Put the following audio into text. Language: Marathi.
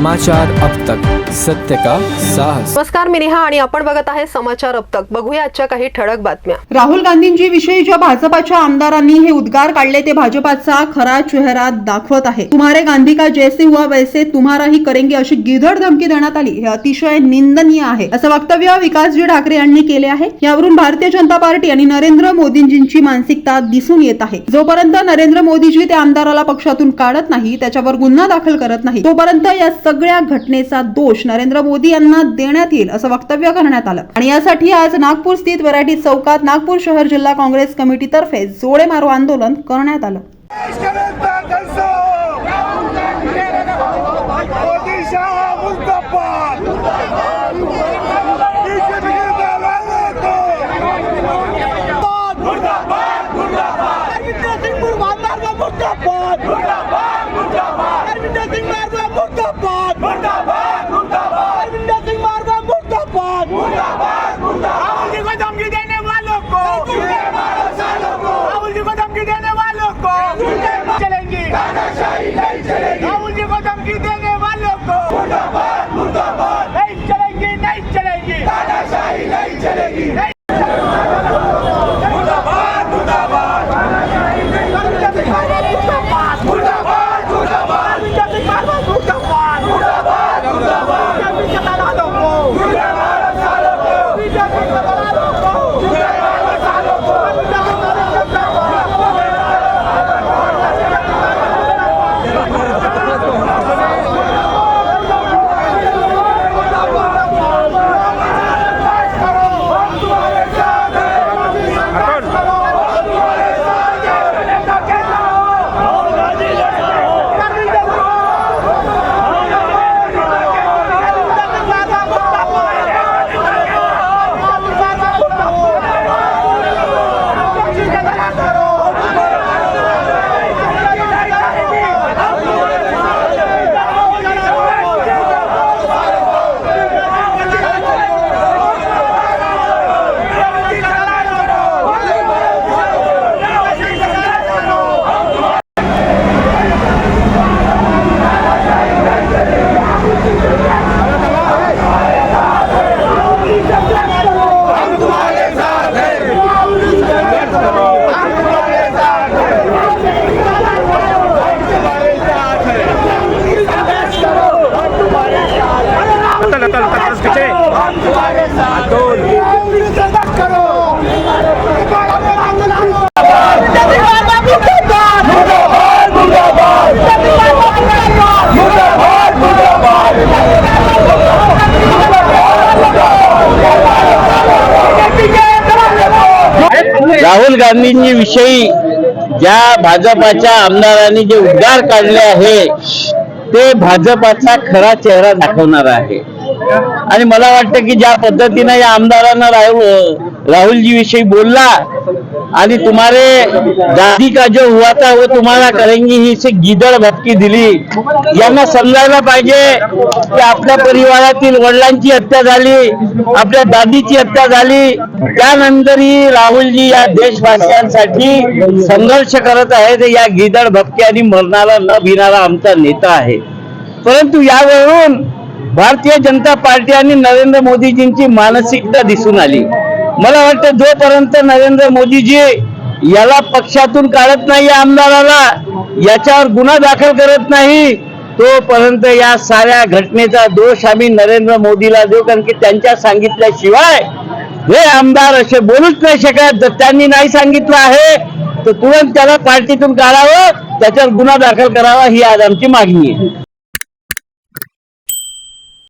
समाचार अब तक, सत्य का साहस। नमस्कार, मी नेहा आणि आपण बघत आहे समाचार अब तक। बघूया आजच्या काही ठळक बातम्या। राहुल गांधींची विषयी ज्या भाजपाच्या आमदारांनी हे उद्गार काढले ते भाजपाचा खरा चेहरा दाखवत आहे। तुम्हारे गांधी का जैसे हुआ वैसे तुम्हाराही करेंगे अशी गिधड धमकी देण्यात आली, हे अतिशय निंदनीय आहे असं वक्तव्य विकासजी ठाकरे यांनी केले आहे। यावरून भारतीय जनता पार्टी आणि नरेंद्र मोदींची मानसिकता दिसून येत आहे। जोपर्यंत नरेंद्र मोदीजी त्या आमदाराला पक्षातून काढत नाही, त्याच्यावर गुन्हा दाखल करत नाही, तोपर्यंत या सगळ्या घटनेचा दोष नरेंद्र मोदी यांना देण्यात येईल असं वक्तव्य करण्यात आलं। आणि यासाठी आज नागपूर स्थित वैरायटी चौकात नागपूर शहर जिल्हा काँग्रेस कमिटी तर्फे जोडे मारो आंदोलन करण्यात आलं। राहुल गांधींनी विषयी ज्या भाजपाच्या आमदारांनी जे उद्गार काढले आहे ते भाजपाचा खरा चेहरा दाखवणार आहे। आणि मला वाटतं की ज्या पद्धतीने या आमदारांना राहुलजी विषयी बोलला आणि तुम्हारे गांधी का जो हुआ था वो तुम्हारा करेंगे ही से गिदड धमकी दिली, यांना समजायला पाहिजे की आपल्या परिवारातील वडिलांची हत्या झाली, आपल्या दादीची हत्या झाली, त्यानंतरही राहुलजी या देशवासियांसाठी संघर्ष करत आहेत। या गिदड धमक्यांनी मरणारा न भिणारा आमचा नेता आहे। परंतु यावरून भारतीय जनता पार्टी आणि नरेंद्र मोदीजींची मानसिकता दिसून आली। मला वाटतं जोपर्यंत नरेंद्र मोदीजी याला पक्षातून काढत नाही, या आमदाराला याच्यावर गुन्हा दाखल करत नाही, तोपर्यंत या साऱ्या घटनेचा दोष आम्ही नरेंद्र मोदीला देऊ। कारण की त्यांच्या सांगितल्याशिवाय हे आमदार असे बोलूच नाही शकत। जर त्यांनी नाही सांगितलं आहे तर तुरंत त्याला पार्टीतून काढावं, त्याच्यावर गुन्हा दाखल करावा, ही आज आमची मागणी आहे।